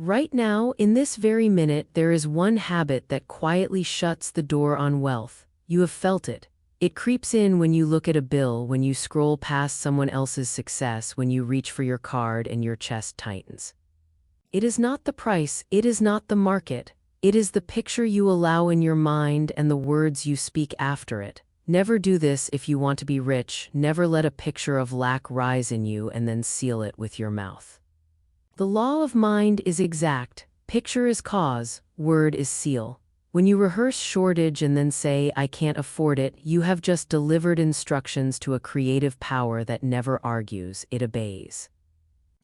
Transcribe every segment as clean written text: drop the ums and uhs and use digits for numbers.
Right now, in this very minute, there is one habit that quietly shuts the door on wealth. You have felt it. It creeps in when you look at a bill, when you scroll past someone else's success, when you reach for your card and your chest tightens. It is not the price, it is not the market. It is the picture you allow in your mind and the words you speak after it. Never do this if you want to be rich. Never let a picture of lack rise in you and then seal it with your mouth. The law of mind is exact. Picture is cause, word is seal. When you rehearse shortage and then say, "I can't afford it," you have just delivered instructions to a creative power that never argues, it obeys.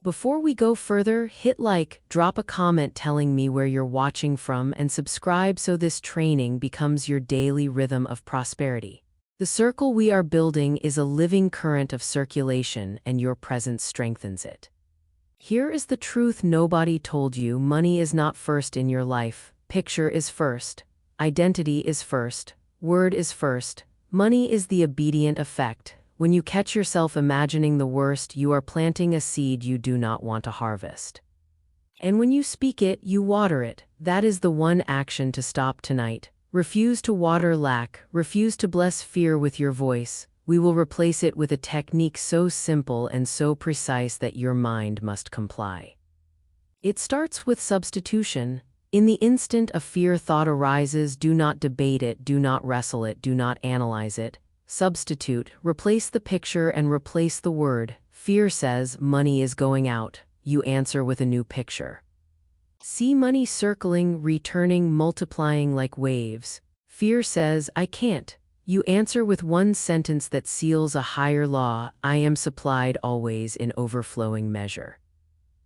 Before we go further, hit like, drop a comment telling me where you're watching from, and subscribe so this training becomes your daily rhythm of prosperity. The circle we are building is a living current of circulation, and your presence strengthens it. Here is the truth nobody told you: money is not first in your life. Picture is first. Identity is first. Word is first. Money is the obedient effect. When you catch yourself imagining the worst, you are planting a seed you do not want to harvest. And when you speak it, you water it. That is the one action to stop tonight. Refuse to water lack. Refuse to bless fear with your voice. We will replace it with a technique so simple and so precise that your mind must comply. It starts with substitution. In the instant a fear thought arises, do not debate it, do not wrestle it, do not analyze it. Substitute, replace the picture and replace the word. Fear says, "Money is going out." You answer with a new picture. See money circling, returning, multiplying like waves. Fear says, "I can't." You answer with one sentence that seals a higher law: "I am supplied always in overflowing measure."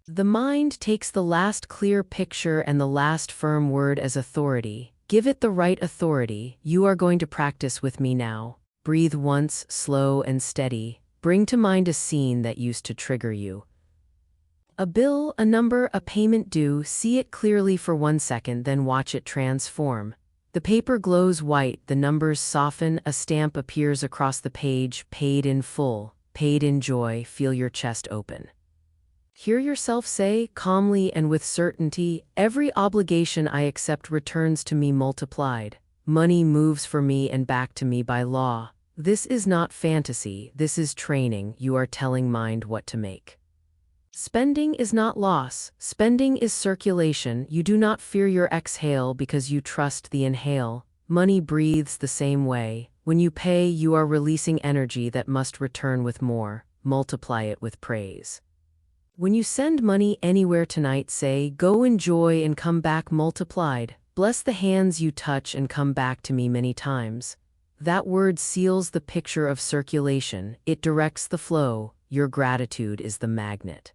The mind takes the last clear picture and the last firm word as authority. Give it the right authority. You are going to practice with me now. Breathe once, slow and steady. Bring to mind a scene that used to trigger you. A bill, a number, a payment due. See it clearly for 1 second, then watch it transform. The paper glows white, the numbers soften, a stamp appears across the page: paid in full, paid in joy. Feel your chest open. Hear yourself say, calmly and with certainty, "Every obligation I accept returns to me multiplied. Money moves for me and back to me by law." This is not fantasy, this is training. You are telling mind what to make. Spending is not loss, spending is circulation. You do not fear your exhale because you trust the inhale. Money breathes the same way. When you pay, you are releasing energy that must return with more. Multiply it with praise. When you send money anywhere tonight, say, "Go enjoy and come back multiplied." Bless the hands you touch and come back to me many times. That word seals the picture of circulation. It directs the flow. Your gratitude is the magnet.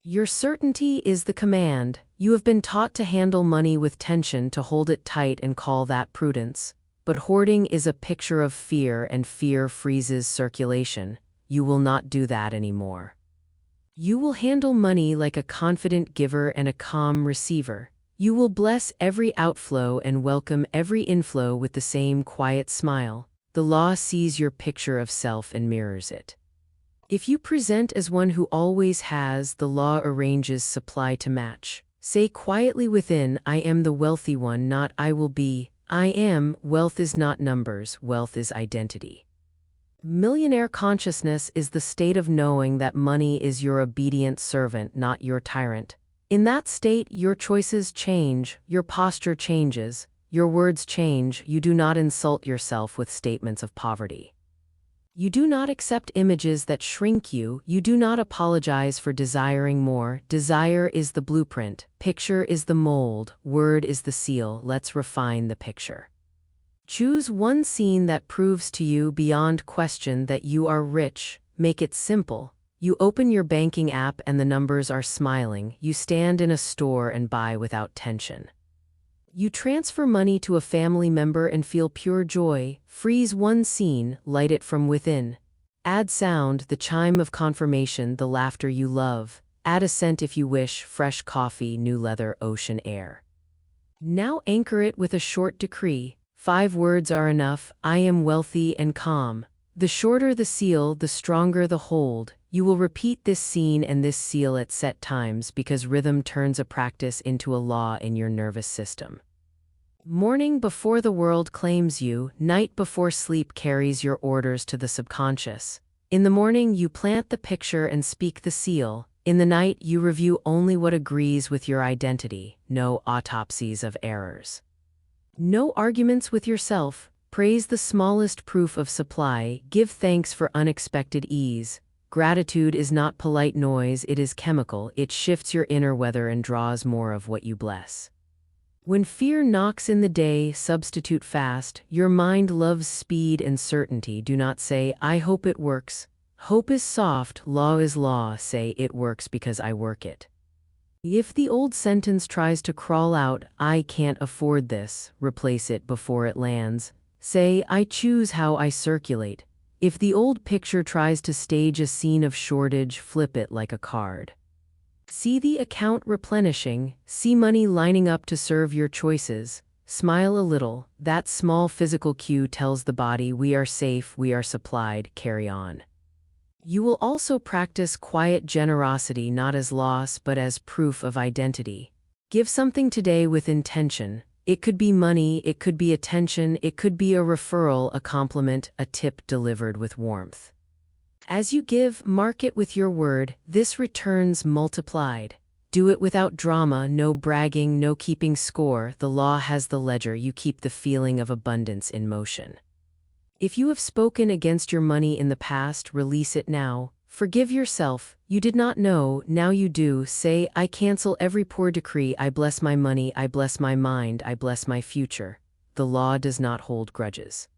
Your certainty is the command. You have been taught to handle money with tension, to hold it tight and call that prudence. But hoarding is a picture of fear, and fear freezes circulation. You will not do that anymore. You will handle money like a confident giver and a calm receiver. You will bless every outflow and welcome every inflow with the same quiet smile. The law sees your picture of self and mirrors it. If you present as one who always has, the law arranges supply to match. Say quietly within, "I am the wealthy one," not "I will be." I am. Wealth is not numbers, wealth is identity. Millionaire consciousness is the state of knowing that money is your obedient servant, not your tyrant. In that state, your choices change, your posture changes, your words change. You do not insult yourself with statements of poverty. You do not accept images that shrink you. You do not apologize for desiring more. Desire is the blueprint. Picture is the mold. Word is the seal. Let's refine the picture. Choose one scene that proves to you beyond question that you are rich. Make it simple. You open your banking app and the numbers are smiling. You stand in a store and buy without tension. You transfer money to a family member and feel pure joy. Freeze one scene, light it from within. Add sound, the chime of confirmation, the laughter you love. Add a scent if you wish: fresh coffee, new leather, ocean air. Now anchor it with a short decree. 5 words are enough: I am wealthy and calm. The shorter the seal, the stronger the hold. You will repeat this scene and this seal at set times because rhythm turns a practice into a law in your nervous system. Morning before the world claims you, night before sleep carries your orders to the subconscious. In the morning, you plant the picture and speak the seal. In the night, you review only what agrees with your identity, no autopsies of errors. No arguments with yourself. Praise the smallest proof of supply. Give thanks for unexpected ease. Gratitude is not polite noise, it is chemical. It shifts your inner weather and draws more of what you bless. When fear knocks in the day, substitute fast. Your mind loves speed and certainty. Do not say, I hope it works. Hope is soft, law is law. Say, it works because I work it. If the old sentence tries to crawl out, I can't afford this, replace it before it lands. Say, I choose how I circulate. If the old picture tries to stage a scene of shortage, flip it like a card. See the account replenishing, see money lining up to serve your choices. Smile a little. That small physical cue tells the body we are safe, we are supplied, carry on. You will also practice quiet generosity not as loss but as proof of identity. Give something today with intention. It could be money, it could be attention, it could be a referral, a compliment, a tip delivered with warmth. As you give, mark it with your word, this returns multiplied. Do it without drama, no bragging, no keeping score. The law has the ledger, you keep the feeling of abundance in motion. If you have spoken against your money in the past, release it now. Forgive yourself. You did not know, now you do. Say, I cancel every poor decree. I bless my money, I bless my mind, I bless my future. The law does not hold grudges.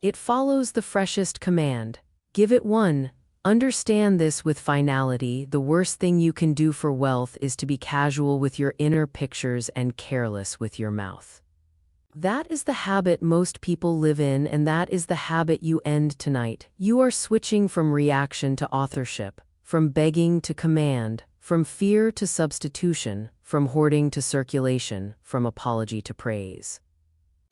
It follows the freshest command. Give it one. Understand this with finality. The worst thing you can do for wealth is to be casual with your inner pictures and careless with your mouth. That is the habit most people live in, and that is the habit you end tonight. You are switching from reaction to authorship, from begging to command, from fear to substitution, from hoarding to circulation, from apology to praise.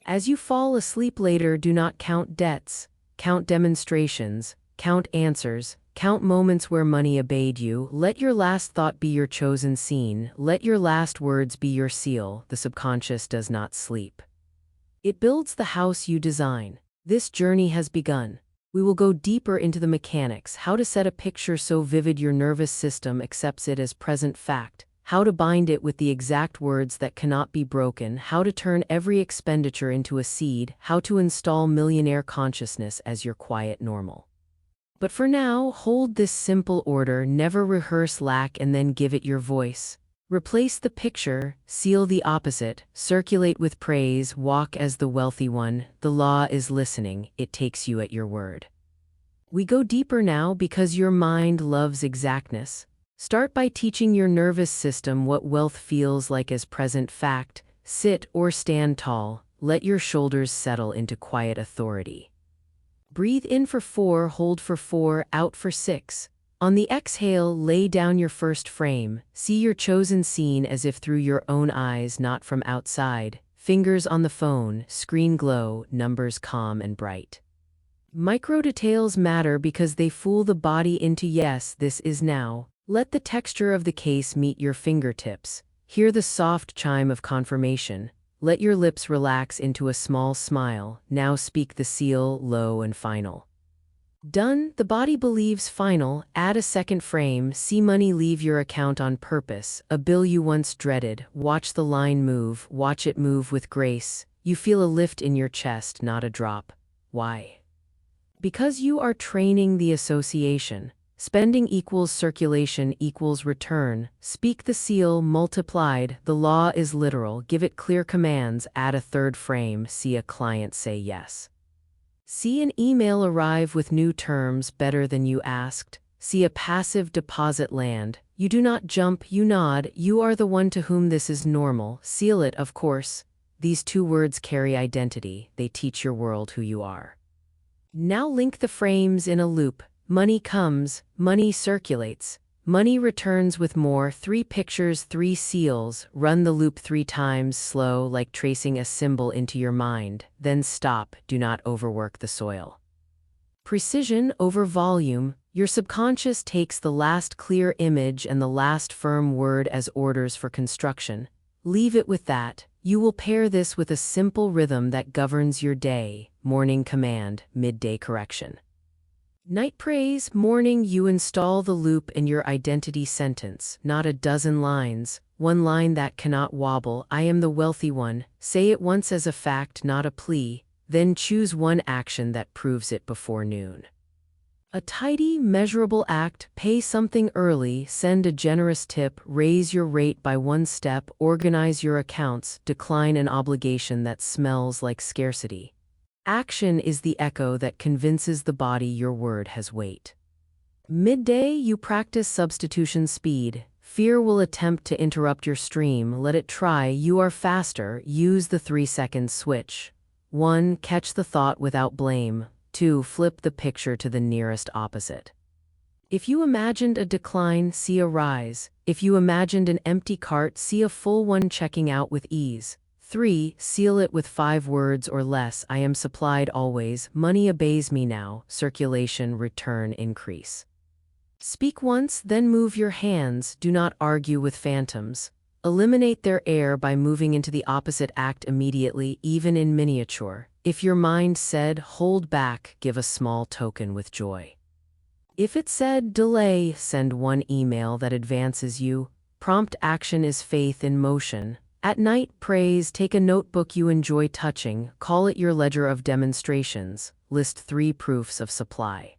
As you fall asleep later, do not count debts, count demonstrations, count answers, count moments where money obeyed you. Let your last thought be your chosen scene. Let your last words be your seal. The subconscious does not sleep. It builds the house you design. This journey has begun. We will go deeper into the mechanics, how to set a picture so vivid your nervous system accepts it as present fact, how to bind it with the exact words that cannot be broken, how to turn every expenditure into a seed, how to install millionaire consciousness as your quiet normal. But for now, hold this simple order, never rehearse lack and then give it your voice. Replace the picture, seal the opposite, circulate with praise, walk as the wealthy one. The law is listening, it takes you at your word. We go deeper now because your mind loves exactness. Start by teaching your nervous system what wealth feels like as present fact. Sit or stand tall, let your shoulders settle into quiet authority. Breathe in for 4, hold for 4, out for 6. On the exhale, lay down your first frame. See your chosen scene as if through your own eyes, not from outside. Fingers on the phone, screen glow, numbers calm and bright. Micro details matter because they fool the body into yes, this is now. Let the texture of the case meet your fingertips. Hear the soft chime of confirmation. Let your lips relax into a small smile. Now speak the seal, low and final. Done, the body believes final. Add a second frame, see money leave your account on purpose, a bill you once dreaded. Watch the line move, watch it move with grace. You feel a lift in your chest, not a drop. Why? Because you are training the association. Spending equals circulation equals return. Speak the seal, multiplied. The law is literal. Give it clear commands. Add a third frame, see a client say yes. See an email arrive with new terms better than you asked. See a passive deposit land. You do not jump, you nod. You are the one to whom this is normal. Seal it, of course. These 2 words carry identity. They teach your world who you are. Now link the frames in a loop. Money comes, money circulates. Money returns with more. 3 pictures, 3 seals. Run the loop 3 times, slow, like tracing a symbol into your mind. Then stop, do not overwork the soil. Precision over volume. Your subconscious takes the last clear image and the last firm word as orders for construction. Leave it with that. You will pair this with a simple rhythm that governs your day: morning command, midday correction. Night praise, morning you install the loop in your identity sentence, not a dozen lines, one line that cannot wobble: I am the wealthy one. Say it once as a fact, not a plea, then choose one action that proves it before noon. A tidy, measurable act: pay something early, send a generous tip, raise your rate by one step, organize your accounts, decline an obligation that smells like scarcity. Action is the echo that convinces the body your word has weight. Midday, you practice substitution speed. Fear will attempt to interrupt your stream. Let it try. You are faster. Use the 3-second switch. 1. Catch the thought without blame. 2. Flip the picture to the nearest opposite. If you imagined a decline, see a rise. If you imagined an empty cart, see a full one checking out with ease. 3. Seal it with 5 words or less. I am supplied always. Money obeys me now. Circulation, return, increase. Speak once, then move your hands. Do not argue with phantoms. Eliminate their air by moving into the opposite act immediately, even in miniature. If your mind said, hold back, give a small token with joy. If it said, delay, send one email that advances you. Prompt action is faith in motion. At night, praise, take a notebook you enjoy touching, call it your ledger of demonstrations, list 3 proofs of supply.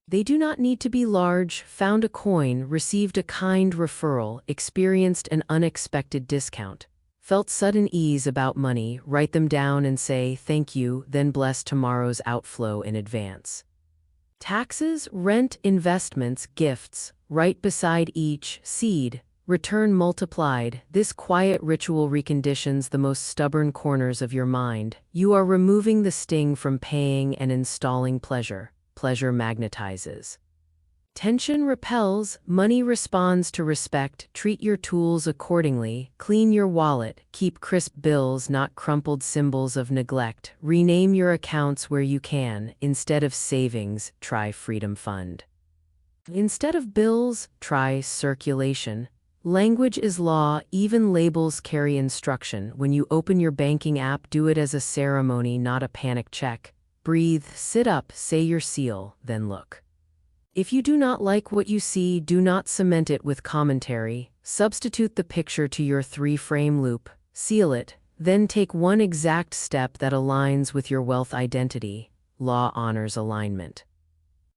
They do not need to be large: found a coin, received a kind referral, experienced an unexpected discount, felt sudden ease about money. Write them down and say, thank you, then bless tomorrow's outflow in advance. Taxes, rent, investments, gifts, right beside each: seed, return multiplied. This quiet ritual reconditions the most stubborn corners of your mind. You are removing the sting from paying and installing pleasure. Pleasure magnetizes. Tension repels, money responds to respect. Treat your tools accordingly. Clean your wallet. Keep crisp bills, not crumpled symbols of neglect. Rename your accounts where you can. Instead of savings, try Freedom Fund. Instead of bills, try circulation. Language is law, even labels carry instruction. When you open your banking app, do it as a ceremony, not a panic check. Breathe, sit up, say your seal, then look. If you do not like what you see, do not cement it with commentary. Substitute the picture to your 3-frame loop, seal it, then take one exact step that aligns with your wealth identity. Law honors alignment.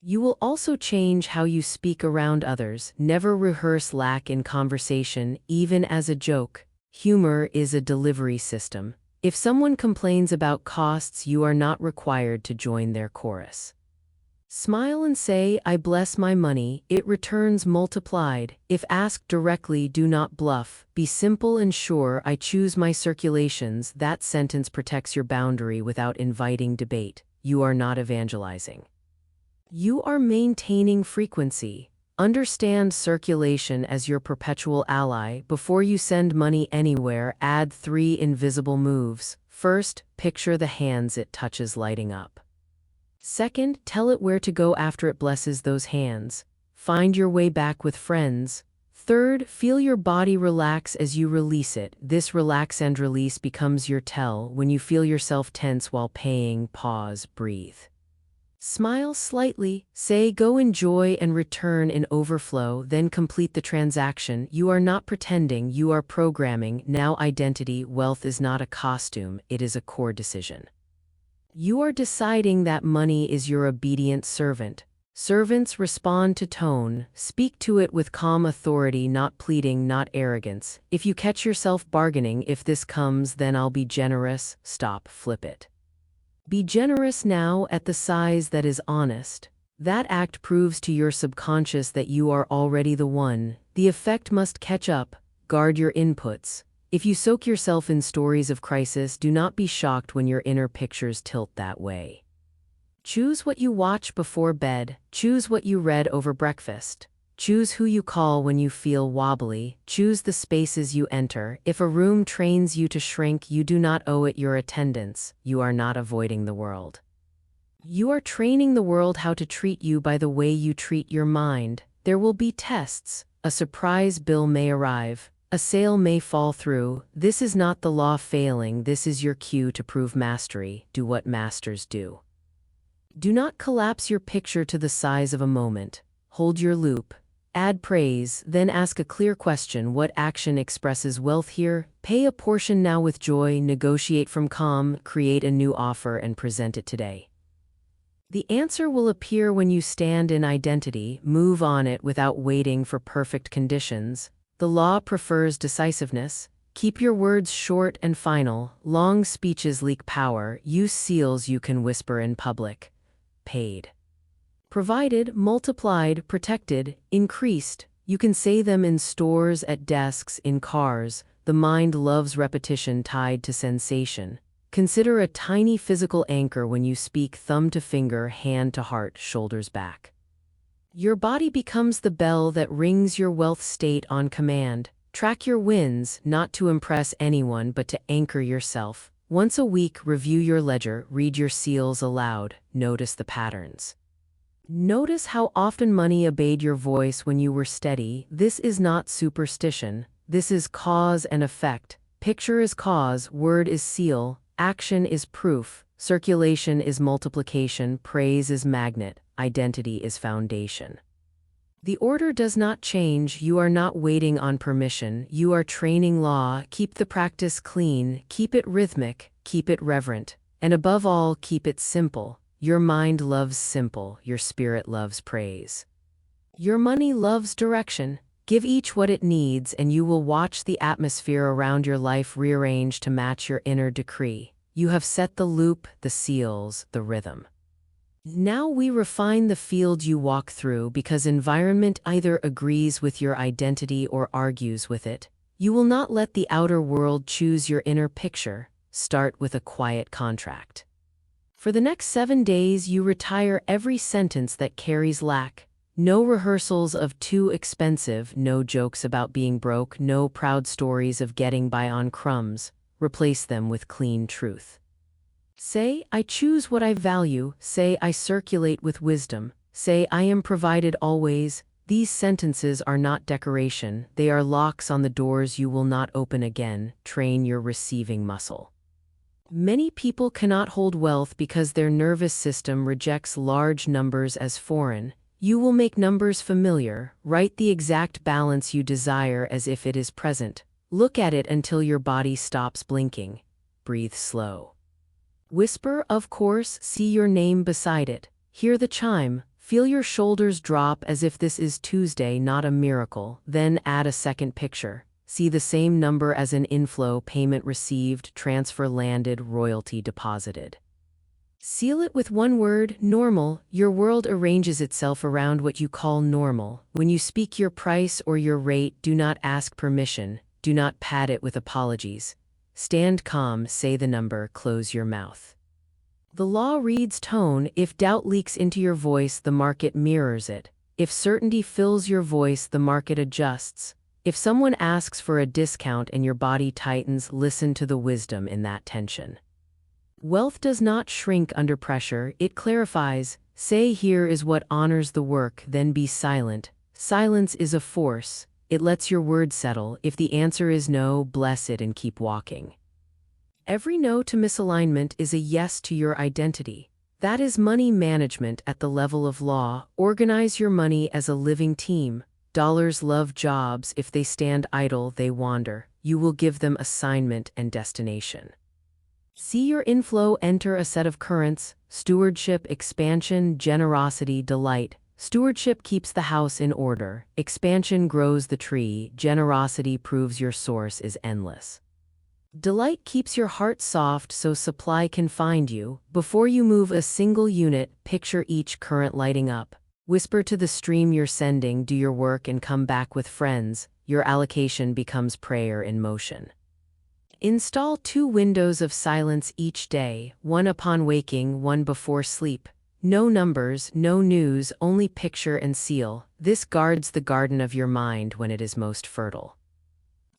You will also change how you speak around others. Never rehearse lack in conversation, even as a joke. Humor is a delivery system. If someone complains about costs, you are not required to join their chorus. Smile and say, I bless my money, it returns multiplied. If asked directly, do not bluff. Be simple and sure, I choose my circulations. That sentence protects your boundary without inviting debate. You are not evangelizing. You are maintaining frequency. Understand circulation as your perpetual ally. Before you send money anywhere, add 3 invisible moves. First, picture the hands it touches lighting up. Second, tell it where to go after it blesses those hands. Find your way back with friends. Third, feel your body relax as you release it. This relax and release becomes your tell. When you feel yourself tense while paying, pause, breathe. Smile slightly, say go enjoy and return in overflow, then complete the transaction. You are not pretending, you are programming. Now identity, wealth is not a costume, it is a core decision. You are deciding that money is your obedient servant. Servants respond to tone. Speak to it with calm authority, not pleading, not arrogance. If you catch yourself bargaining, if this comes, then I'll be generous, stop, flip it. Be generous now at the size that is honest. That act proves to your subconscious that you are already the one. The effect must catch up. Guard your inputs. If you soak yourself in stories of crisis, do not be shocked when your inner pictures tilt that way. Choose what you watch before bed. Choose what you read over breakfast. Choose who you call when you feel wobbly. Choose the spaces you enter. If a room trains you to shrink, you do not owe it your attendance. You are not avoiding the world. You are training the world how to treat you by the way you treat your mind. There will be tests. A surprise bill may arrive. A sale may fall through. This is not the law failing. This is your cue to prove mastery. Do what masters do. Do not collapse your picture to the size of a moment. Hold your loop. Add praise, then ask a clear question. What action expresses wealth here? Pay a portion now with joy, negotiate from calm, create a new offer and present it today. The answer will appear when you stand in identity, move on it without waiting for perfect conditions. The law prefers decisiveness. Keep your words short and final. Long speeches leak power. Use seals you can whisper in public. Paid. Provided, multiplied, protected, increased. You can say them in stores, at desks, in cars. The mind loves repetition tied to sensation. Consider a tiny physical anchor when you speak, thumb to finger, hand to heart, shoulders back. Your body becomes the bell that rings your wealth state on command. Track your wins, not to impress anyone but to anchor yourself. Once a week, review your ledger, read your seals aloud, notice the patterns. Notice how often money obeyed your voice when you were steady. This is not superstition. This is cause and effect. Picture is cause, word is seal, action is proof, circulation is multiplication, praise is magnet, identity is foundation. The order does not change. You are not waiting on permission. You are training law. Keep the practice clean, keep it rhythmic, keep it reverent, and above all, keep it simple. Your mind loves simple, your spirit loves praise. Your money loves direction. Give each what it needs, and you will watch the atmosphere around your life rearrange to match your inner decree. You have set the loop, the seals, the rhythm. Now we refine the field you walk through, because environment either agrees with your identity or argues with it. You will not let the outer world choose your inner picture. Start with a quiet contract. For the next 7 days, you retire every sentence that carries lack. No rehearsals of too expensive, no jokes about being broke, no proud stories of getting by on crumbs. Replace them with clean truth. Say, I choose what I value. Say, I circulate with wisdom. Say, I am provided always. These sentences are not decoration. They are locks on the doors you will not open again. Train your receiving muscle. Many people cannot hold wealth because their nervous system rejects large numbers as foreign. You will make numbers familiar. Write the exact balance you desire as if it is present. Look at it until your body stops blinking. Breathe slow. Whisper, of course, see your name beside it. Hear the chime. Feel your shoulders drop as if this is Tuesday, not a miracle. Then add a second picture. See the same number as an inflow, payment received, transfer landed, royalty deposited. Seal it with one word, normal. Your world arranges itself around what you call normal. When you speak your price or your rate, do not ask permission. Do not pad it with apologies. Stand calm, say the number, close your mouth. The law reads tone. If doubt leaks into your voice, the market mirrors it. If certainty fills your voice, the market adjusts. If someone asks for a discount and your body tightens, listen to the wisdom in that tension. Wealth does not shrink under pressure, it clarifies. Say, here is what honors the work, then be silent. Silence is a force. It lets your word settle. If the answer is no, bless it and keep walking. Every no to misalignment is a yes to your identity. That is money management at the level of law. Organize your money as a living team. Dollars love jobs. If they stand idle, they wander. You will give them assignment and destination. See your inflow enter a set of currents: stewardship, expansion, generosity, delight. Stewardship keeps the house in order. Expansion grows the tree. Generosity proves your source is endless. Delight keeps your heart soft so supply can find you. Before you move a single unit, picture each current lighting up. Whisper to the stream you're sending, do your work and come back with friends. Your allocation becomes prayer in motion. Install 2 windows of silence each day, one upon waking, one before sleep. No numbers, no news, only picture and seal. This guards the garden of your mind when it is most fertile.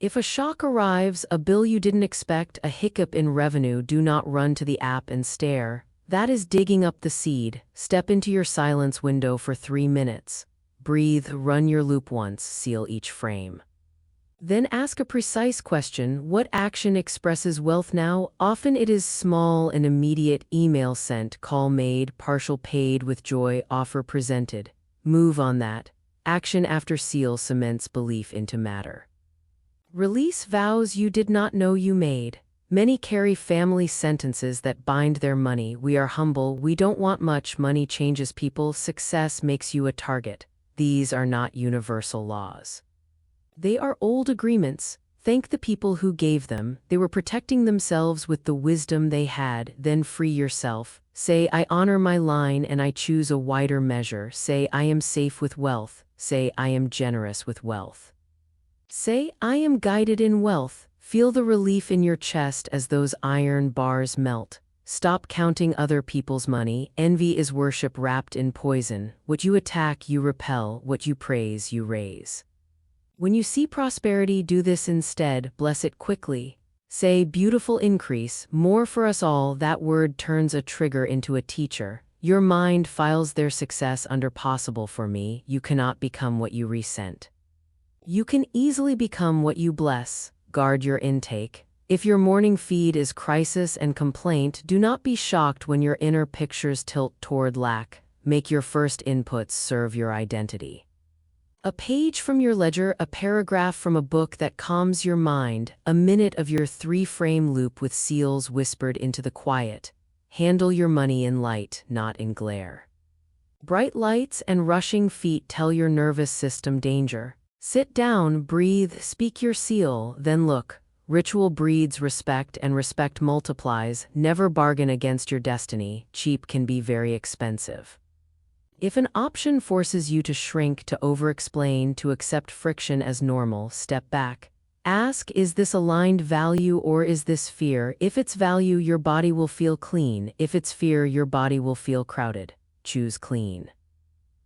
If a shock arrives, a bill you didn't expect, a hiccup in revenue, do not run to the app and stare. That is digging up the seed. Step into your silence window for 3 minutes. Breathe, run your loop once, seal each frame. Then ask a precise question. What action expresses wealth now? Often it is small and immediate: email sent, call made, partial paid with joy, offer presented. Move on that. Action after seal cements belief into matter. Release vows you did not know you made. Many carry family sentences that bind their money. We are humble, we don't want much. Money changes people, success makes you a target. These are not universal laws. They are old agreements. Thank the people who gave them. They were protecting themselves with the wisdom they had. Then free yourself. Say, I honor my line and I choose a wider measure. Say, I am safe with wealth. Say, I am generous with wealth. Say, I am guided in wealth. Feel the relief in your chest as those iron bars melt. Stop counting other people's money. Envy is worship wrapped in poison. What you attack, you repel. What you praise, you raise. When you see prosperity, do this instead. Bless it quickly. Say, beautiful increase, more for us all. That word turns a trigger into a teacher. Your mind files their success under possible for me. You cannot become what you resent. You can easily become what you bless. Guard your intake. If your morning feed is crisis and complaint, do not be shocked when your inner pictures tilt toward lack. Make your first inputs serve your identity. A page from your ledger, a paragraph from a book that calms your mind, a minute of your 3-frame loop with seals whispered into the quiet. Handle your money in light, not in glare. Bright lights and rushing feet tell your nervous system danger. Sit down, breathe, speak your seal, then look. Ritual breeds respect and respect multiplies. Never bargain against your destiny. Cheap can be very expensive. If an option forces you to shrink, to over-explain, to accept friction as normal, step back. Ask, is this aligned value or is this fear? If it's value, your body will feel clean. If it's fear, your body will feel crowded. Choose clean.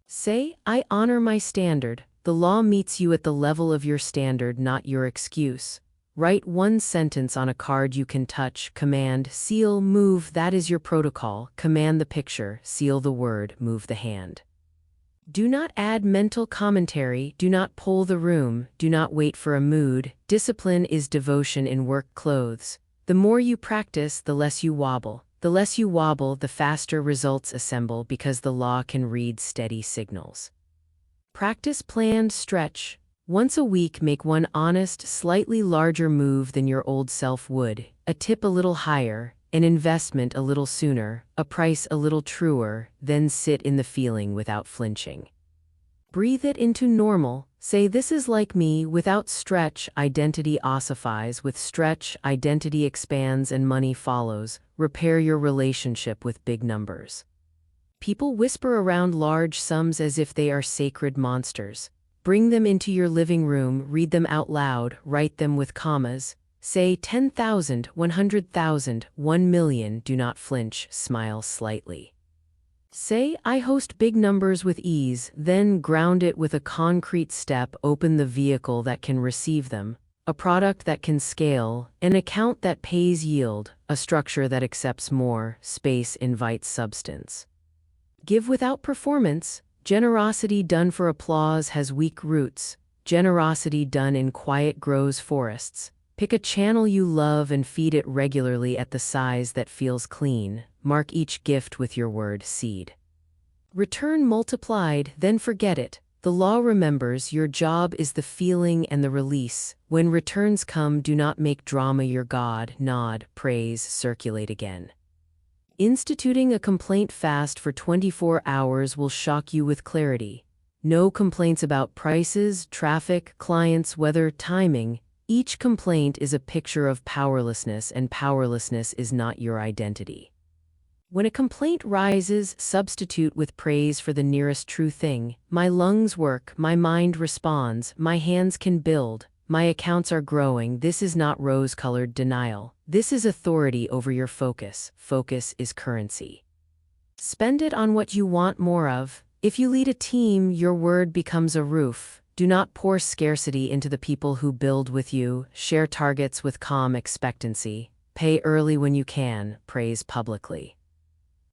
Say, I honor my standard. The law meets you at the level of your standard, not your excuse. Write one sentence on a card you can touch. Command, seal, move. That is your protocol. Command the picture, seal the word, move the hand. Do not add mental commentary. Do not pull the room. Do not wait for a mood. Discipline is devotion in work clothes. The more you practice, the less you wobble. The less you wobble, the faster results assemble, because the law can read steady signals. Practice planned stretch. Once a week, make one honest, slightly larger move than your old self would. A tip a little higher, an investment a little sooner, a price a little truer, then sit in the feeling without flinching. Breathe it into normal. Say, this is like me. Without stretch, identity ossifies. With stretch, identity expands and money follows. Repair your relationship with big numbers. People whisper around large sums as if they are sacred monsters. Bring them into your living room, read them out loud, write them with commas. Say 10,000, 100,000, 1 million, do not flinch, smile slightly. Say, I host big numbers with ease, then ground it with a concrete step. Open the vehicle that can receive them, a product that can scale, an account that pays yield, a structure that accepts more. Space invites substance. Give without performance. Generosity done for applause has weak roots. Generosity done in quiet grows forests. Pick a channel you love and feed it regularly at the size that feels clean. Mark each gift with your word, seed. Return multiplied, then forget it. The law remembers. Your job is the feeling and the release. When returns come, do not make drama your god. Nod, praise, circulate again. Instituting a complaint fast for 24 hours will shock you with clarity. No complaints about prices, traffic, clients, weather, timing. Each complaint is a picture of powerlessness, and powerlessness is not your identity. When a complaint rises, substitute with praise for the nearest true thing. My lungs work, my mind responds, my hands can build, my accounts are growing. This is not rose-colored denial. This is authority over your focus. Focus is currency. Spend it on what you want more of. If you lead a team, your word becomes a roof. Do not pour scarcity into the people who build with you. Share targets with calm expectancy. Pay early when you can. Praise publicly.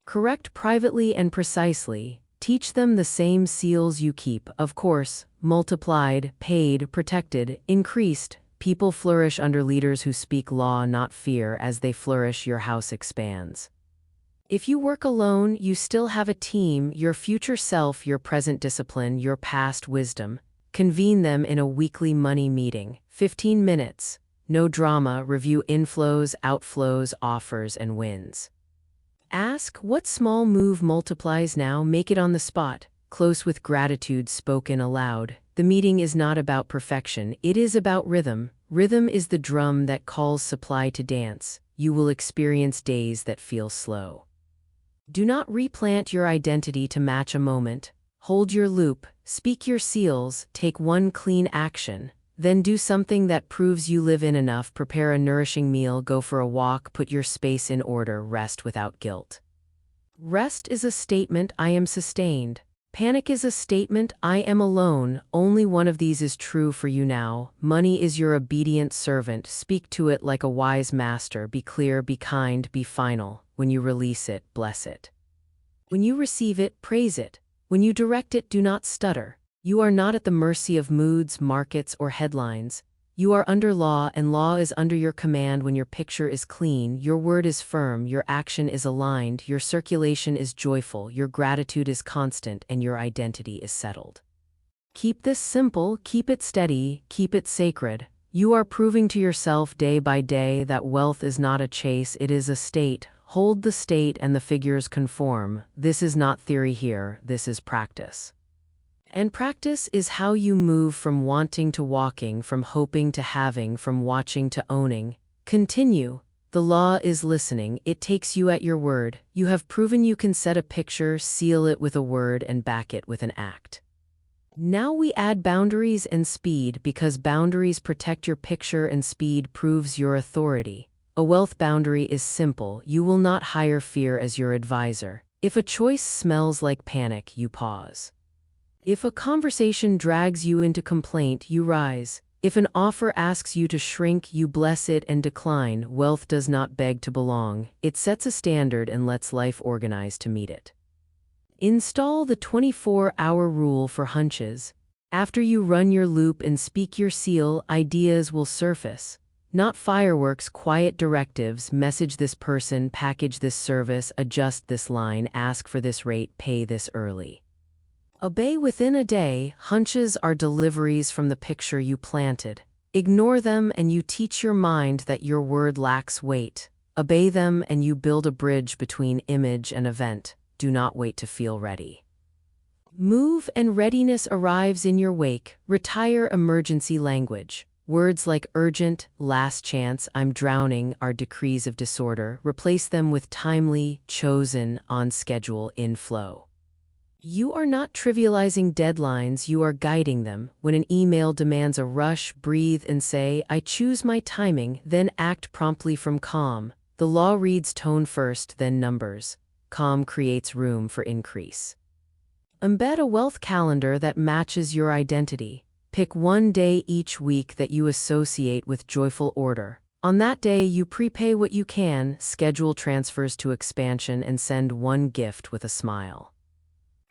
Correct privately and precisely. Teach them the same seals you keep, of course, multiplied, paid, protected, increased. People flourish under leaders who speak law, not fear. As they flourish, your house expands. If you work alone, you still have a team, your future self, your present discipline, your past wisdom. Convene them in a weekly money meeting. 15 minutes. No drama. Review inflows, outflows, offers, and wins. Ask, what small move multiplies now? Make it on the spot. Close with gratitude spoken aloud. The meeting is not about perfection, it is about rhythm. Rhythm is the drum that calls supply to dance. You will experience days that feel slow. Do not replant your identity to match a moment. Hold your loop, speak your seals, take one clean action. Then do something that proves you live in enough. Prepare a nourishing meal, go for a walk, put your space in order, rest without guilt. Rest is a statement, I am sustained. Panic is a statement, I am alone. Only one of these is true for you now. Money is your obedient servant. Speak to it like a wise master. Be clear, be kind, be final. When you release it, bless it. When you receive it, praise it. When you direct it, do not stutter. You are not at the mercy of moods, markets, or headlines. You are under law, and law is under your command. When your picture is clean, your word is firm, your action is aligned, your circulation is joyful, your gratitude is constant, and your identity is settled. Keep this simple, keep it steady, keep it sacred. You are proving to yourself day by day that wealth is not a chase, it is a state. Hold the state and the figures conform. This is not theory here, this is practice. And practice is how you move from wanting to walking, from hoping to having, from watching to owning. Continue. The law is listening. It takes you at your word. You have proven you can set a picture, seal it with a word, and back it with an act. Now we add boundaries and speed, because boundaries protect your picture and speed proves your authority. A wealth boundary is simple. You will not hire fear as your advisor. If a choice smells like panic, you pause. If a conversation drags you into complaint, you rise. If an offer asks you to shrink, you bless it and decline. Wealth does not beg to belong. It sets a standard and lets life organize to meet it. Install the 24-hour rule for hunches. After you run your loop and speak your seal, ideas will surface. Not fireworks, quiet directives. Message this person, package this service, adjust this line, ask for this rate, pay this early. Obey within a day. Hunches are deliveries from the picture you planted. Ignore them and you teach your mind that your word lacks weight. Obey them and you build a bridge between image and event. Do not wait to feel ready. Move and readiness arrives in your wake. Retire emergency language. Words like urgent, last chance, I'm drowning are decrees of disorder. Replace them with timely, chosen, on schedule, inflow. You are not trivializing deadlines, you are guiding them. When an email demands a rush, breathe and say, I choose my timing, then act promptly from calm. The law reads tone first, then numbers. Calm creates room for increase. Embed a wealth calendar that matches your identity. Pick one day each week that you associate with joyful order. On that day, you prepay what you can, schedule transfers to expansion, and send one gift with a smile.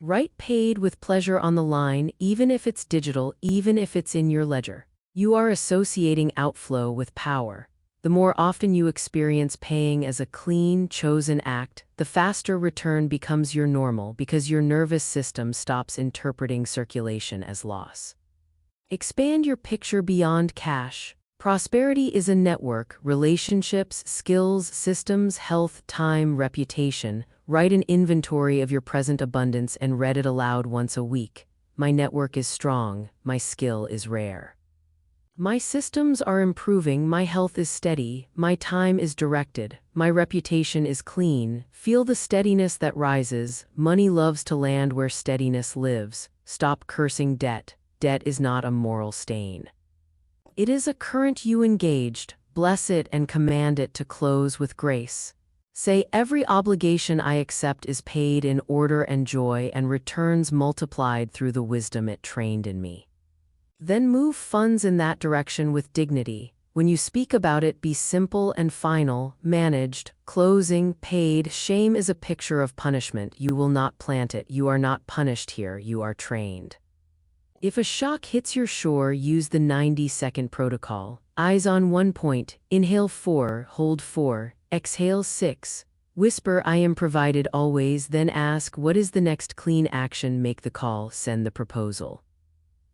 Write paid with pleasure on the line, even if it's digital, even if it's in your ledger. You are associating outflow with power. The more often you experience paying as a clean, chosen act, the faster return becomes your normal because your nervous system stops interpreting circulation as loss. Expand your picture beyond cash. Prosperity is a network, relationships, skills, systems, health, time, reputation. Write an inventory of your present abundance and read it aloud once a week. My network is strong, my skill is rare. My systems are improving, my health is steady, my time is directed, my reputation is clean. Feel the steadiness that rises. Money loves to land where steadiness lives. Stop cursing debt. Debt is not a moral stain. It is a current you engaged. Bless it and command it to close with grace. Say, every obligation I accept is paid in order and joy and returns multiplied through the wisdom it trained in me. Then move funds in that direction with dignity. When you speak about it, be simple and final, managed, closing, paid. Shame is a picture of punishment. You will not plant it. You are not punished here, you are trained. If a shock hits your shore, use the 90-second protocol. Eyes on one point, inhale 4, hold 4, exhale 6. Whisper, I am provided always, then ask, what is the next clean action? Make the call, send the proposal.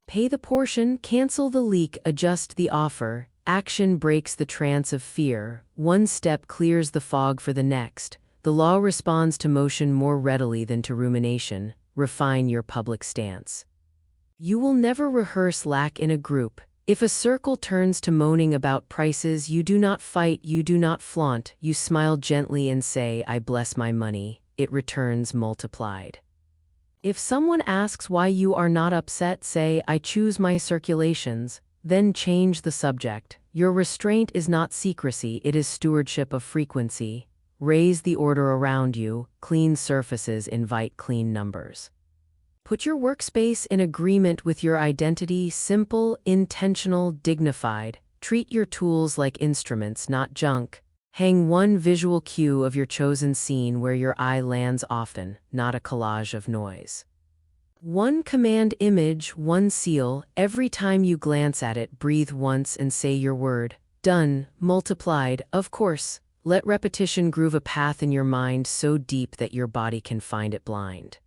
Pay the portion, cancel the leak, adjust the offer. Action breaks the trance of fear. One step clears the fog for the next. The law responds to motion more readily than to rumination. Refine your public stance. You will never rehearse lack in a group. If a circle turns to moaning about prices, you do not fight, you do not flaunt, you smile gently and say, I bless my money. It returns multiplied. If someone asks why you are not upset, say, I choose my circulations, then change the subject. Your restraint is not secrecy, it is stewardship of frequency. Raise the order around you, clean surfaces invite clean numbers. Put your workspace in agreement with your identity, simple, intentional, dignified. Treat your tools like instruments, not junk. Hang one visual cue of your chosen scene where your eye lands often, not a collage of noise. One command image, one seal. Every time you glance at it, breathe once and say your word. Done, multiplied, of course. Let repetition groove a path in your mind so deep that your body can find it blind.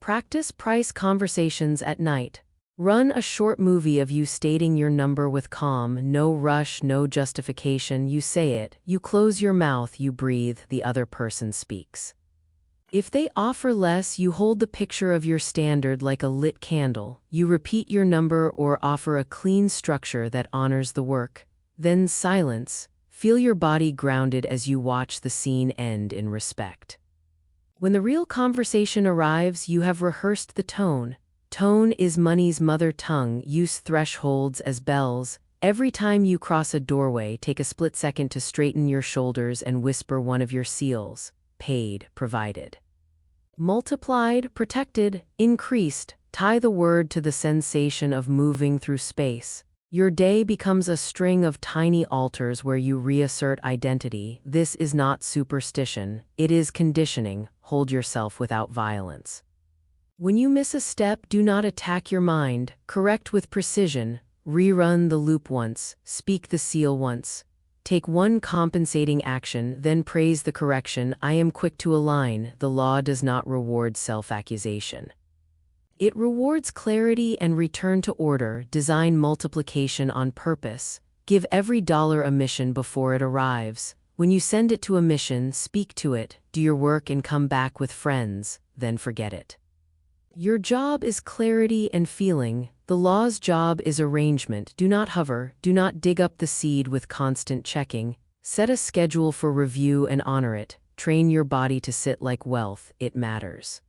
Practice price conversations at night. Run a short movie of you stating your number with calm, no rush, no justification. You say it, you close your mouth, you breathe, the other person speaks. If they offer less, you hold the picture of your standard like a lit candle. You repeat your number or offer a clean structure that honors the work. Then silence. Feel your body grounded as you watch the scene end in respect. When the real conversation arrives, you have rehearsed the tone. Tone is money's mother tongue. Use thresholds as bells. Every time you cross a doorway, take a split second to straighten your shoulders and whisper one of your seals. Paid, provided. Multiplied, protected, increased. Tie the word to the sensation of moving through space. Your day becomes a string of tiny altars where you reassert identity. This is not superstition, it is conditioning. Hold yourself without violence. When you miss a step, do not attack your mind. Correct with precision. Rerun the loop once. Speak the seal once. Take one compensating action, then praise the correction. I am quick to align. The law does not reward self-accusation. It rewards clarity and return to order. Design multiplication on purpose. Give every dollar a mission before it arrives. When you send it to a mission, speak to it, do your work and come back with friends, then forget it. Your job is clarity and feeling. The law's job is arrangement. Do not hover, do not dig up the seed with constant checking. Set a schedule for review and honor it. Train your body to sit like wealth, it matters.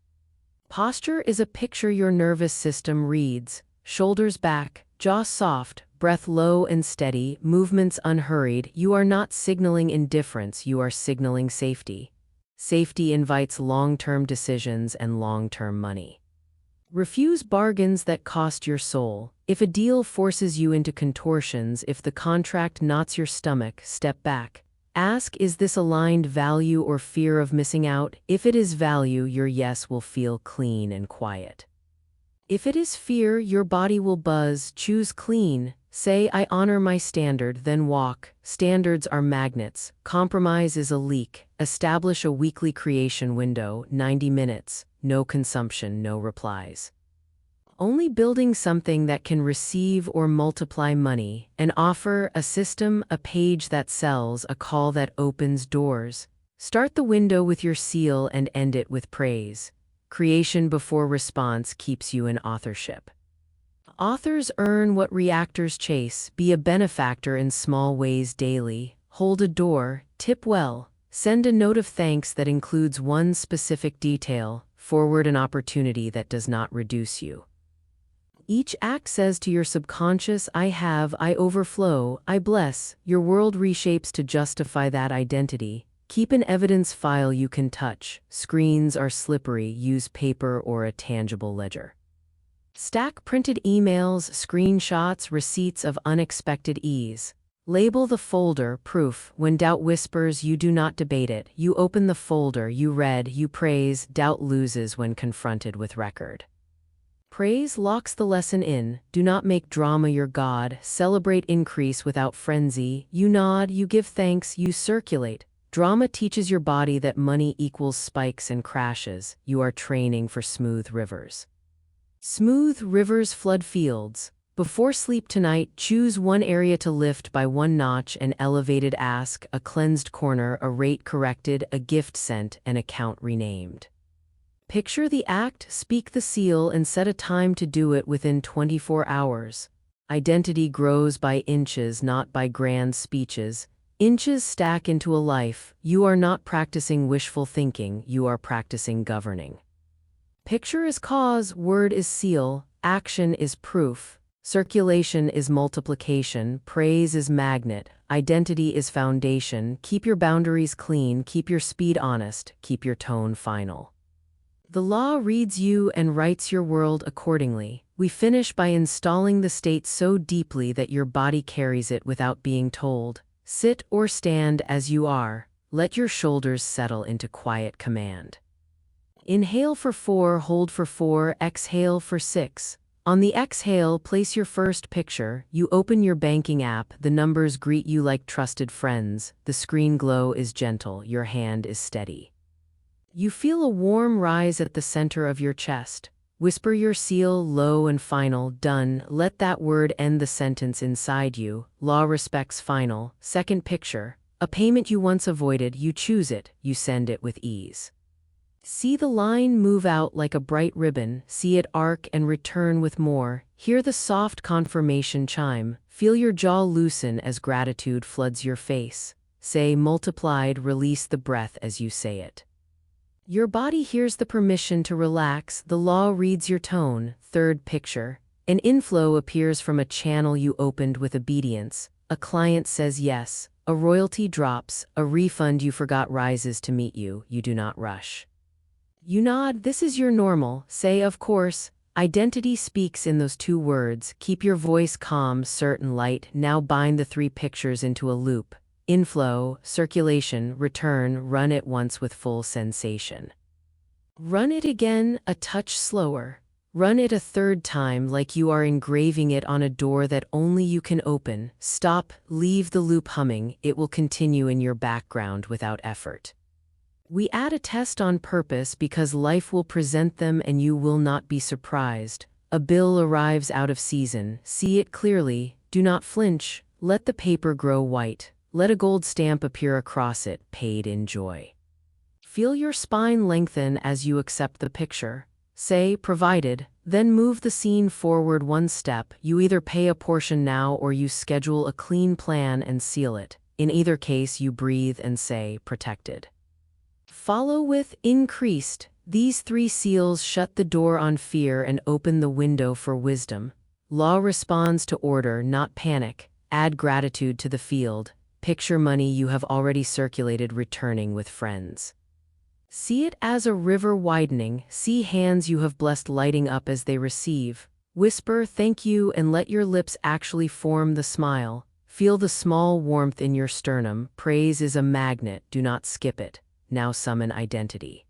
Posture is a picture your nervous system reads. Shoulders back, jaw soft, breath low and steady, movements unhurried. You are not signaling indifference, you are signaling safety. Safety invites long-term decisions and long-term money. Refuse bargains that cost your soul. If a deal forces you into contortions, if the contract knots your stomach, step back. Ask, is this aligned value or fear of missing out? If it is value, your yes will feel clean and quiet. If it is fear, your body will buzz. Choose clean. Say, I honor my standard, then walk. Standards are magnets. Compromise is a leak. Establish a weekly creation window, 90 minutes. No consumption, no replies. Only building something that can receive or multiply money, an offer, a system, a page that sells, a call that opens doors. Start the window with your seal and end it with praise. Creation before response keeps you in authorship. Authors earn what reactors chase. Be a benefactor in small ways daily. Hold a door, tip well. Send a note of thanks that includes one specific detail. Forward an opportunity that does not reduce you. Each act says to your subconscious, I have, I overflow, I bless. Your world reshapes to justify that identity. Keep an evidence file you can touch. Screens are slippery, use paper or a tangible ledger. Stack printed emails, screenshots, receipts of unexpected ease. Label the folder, proof. When doubt whispers, you do not debate it. You open the folder, you read, you praise. Doubt loses when confronted with record. Praise locks the lesson in. Do not make drama your god. Celebrate increase without frenzy. You nod, you give thanks, you circulate. Drama teaches your body that money equals spikes and crashes. You are training for smooth rivers. Smooth rivers flood fields. Before sleep tonight, choose one area to lift by one notch: an elevated ask, a cleansed corner, a rate corrected, a gift sent, an account renamed. Picture the act, speak the seal, and set a time to do it within 24 hours. Identity grows by inches, not by grand speeches. Inches stack into a life. You are not practicing wishful thinking, you are practicing governing. Picture is cause, word is seal, action is proof. Circulation is multiplication, praise is magnet, identity is foundation. Keep your boundaries clean, keep your speed honest, keep your tone final. The law reads you and writes your world accordingly. We finish by installing the state so deeply that your body carries it without being told. Sit or stand as you are. Let your shoulders settle into quiet command. Inhale for 4, hold for 4, exhale for 6. On the exhale, place your first picture. You open your banking app, the numbers greet you like trusted friends. The screen glow is gentle, your hand is steady. You feel a warm rise at the center of your chest. Whisper your seal, low and final, done. Let that word end the sentence inside you. Law respects final. Second picture, a payment you once avoided, you choose it, you send it with ease. See the line move out like a bright ribbon, see it arc and return with more. Hear the soft confirmation chime, feel your jaw loosen as gratitude floods your face. Say multiplied, release the breath as you say it. Your body hears the permission to relax, the law reads your tone. Third picture, an inflow appears from a channel you opened with obedience. A client says yes, a royalty drops, a refund you forgot rises to meet you, you do not rush. You nod, this is your normal, say of course. Identity speaks in those 2 words. Keep your voice calm, certain, light. Now bind the 3 pictures into a loop. Inflow, circulation, return, run it once with full sensation. Run it again, a touch slower. Run it a 3rd time like you are engraving it on a door that only you can open. Stop, leave the loop humming, it will continue in your background without effort. We add a test on purpose because life will present them and you will not be surprised. A bill arrives out of season, see it clearly, do not flinch, let the paper grow white. Let a gold stamp appear across it, paid in joy. Feel your spine lengthen as you accept the picture. Say, provided, then move the scene forward 1 step. You either pay a portion now or you schedule a clean plan and seal it. In either case, you breathe and say, protected. Follow with increased. These 3 seals shut the door on fear and open the window for wisdom. Law responds to order, not panic. Add gratitude to the field. Picture money you have already circulated returning with friends. See it as a river widening. See hands you have blessed lighting up as they receive. Whisper thank you and let your lips actually form the smile. Feel the small warmth in your sternum. Praise is a magnet, do not skip it. Now summon identity.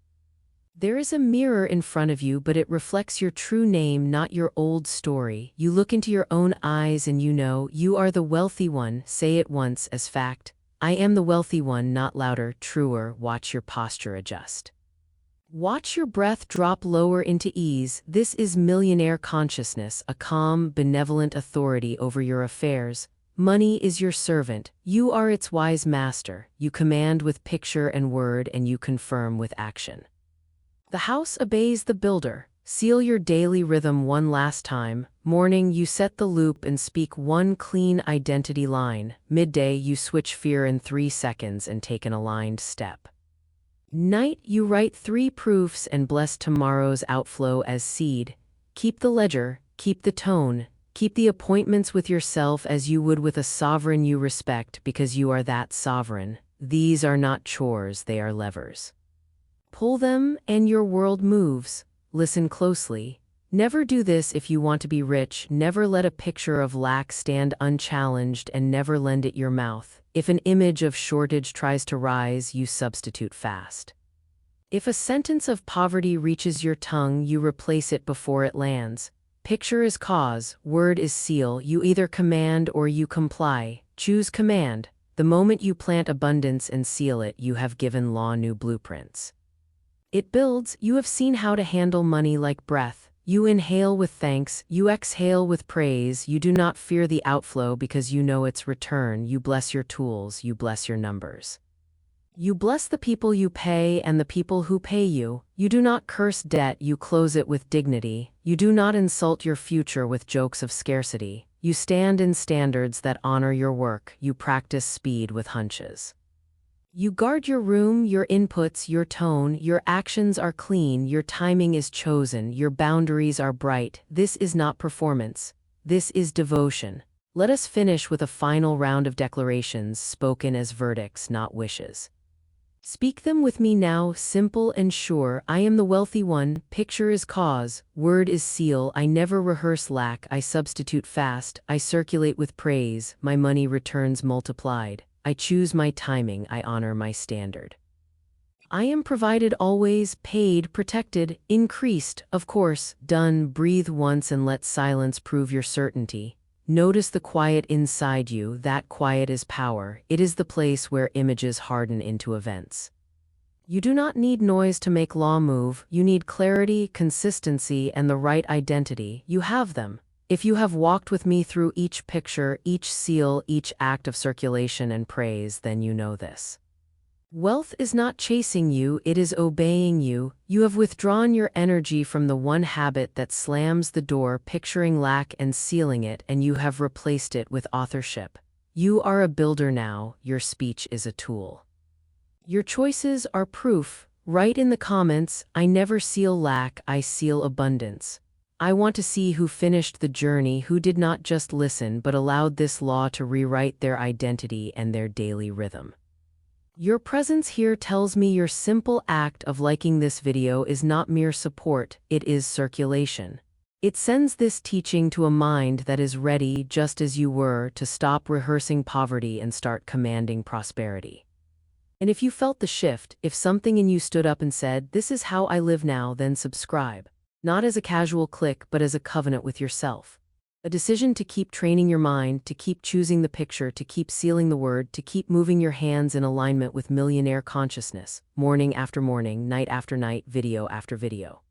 There is a mirror in front of you, but it reflects your true name, not your old story. You look into your own eyes and you know you are the wealthy one. Say it once as fact. I am the wealthy one, not louder, truer. Watch your posture adjust. Watch your breath drop lower into ease. This is millionaire consciousness, a calm, benevolent authority over your affairs. Money is your servant. You are its wise master. You command with picture and word and you confirm with action. The house obeys the builder. Seal your daily rhythm 1 last time. Morning, you set the loop and speak 1 clean identity line. Midday, you switch fear in 3 seconds and take an aligned step. Night, you write 3 proofs and bless tomorrow's outflow as seed. Keep the ledger, keep the tone, keep the appointments with yourself as you would with a sovereign you respect because you are that sovereign. These are not chores, they are levers. Pull them and your world moves. Listen closely. Never do this if you want to be rich. Never let a picture of lack stand unchallenged, and never lend it your mouth. If an image of shortage tries to rise, you substitute fast. If a sentence of poverty reaches your tongue, you replace it before it lands. Picture is cause, word is seal. You either command or you comply. Choose command. The moment you plant abundance and seal it, you have given law new blueprints. It builds. You have seen how to handle money like breath. You inhale with thanks, you exhale with praise. You do not fear the outflow because you know its return. You bless your tools, you bless your numbers. You bless the people you pay and the people who pay you. You do not curse debt, you close it with dignity. You do not insult your future with jokes of scarcity. You stand in standards that honor your work. You practice speed with hunches. You guard your room, your inputs, your tone. Your actions are clean, your timing is chosen, your boundaries are bright. This is not performance. This is devotion. Let us finish with a final round of declarations spoken as verdicts, not wishes. Speak them with me now, simple and sure. I am the wealthy one. Picture is cause, word is seal. I never rehearse lack, I substitute fast. I circulate with praise, my money returns multiplied. I choose my timing, I honor my standard. I am provided always, paid, protected, increased, of course, done. Breathe once and let silence prove your certainty. Notice the quiet inside you. That quiet is power. It is the place where images harden into events. You do not need noise to make law move. You need clarity, consistency, and the right identity. You have them. If you have walked with me through each picture, each seal, each act of circulation and praise, then you know this. Wealth is not chasing you, it is obeying you. You have withdrawn your energy from the one habit that slams the door, picturing lack and sealing it, and you have replaced it with authorship. You are a builder now, your speech is a tool. Your choices are proof. Write in the comments, I never seal lack, I seal abundance. I want to see who finished the journey, who did not just listen but allowed this law to rewrite their identity and their daily rhythm. Your presence here tells me your simple act of liking this video is not mere support, it is circulation. It sends this teaching to a mind that is ready, just as you were, to stop rehearsing poverty and start commanding prosperity. And if you felt the shift, if something in you stood up and said, "This is how I live now," then subscribe. Not as a casual click, but as a covenant with yourself. A decision to keep training your mind, to keep choosing the picture, to keep sealing the word, to keep moving your hands in alignment with millionaire consciousness, morning after morning, night after night, video after video.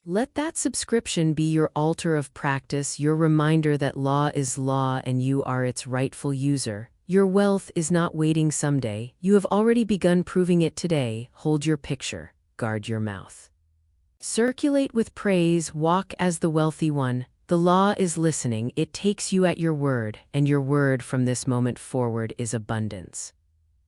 Let that subscription be your altar of practice, your reminder that law is law and you are its rightful user. Your wealth is not waiting someday, you have already begun proving it today. Hold your picture, guard your mouth. Circulate with praise, walk as the wealthy one. The law is listening, it takes you at your word, and your word from this moment forward is abundance.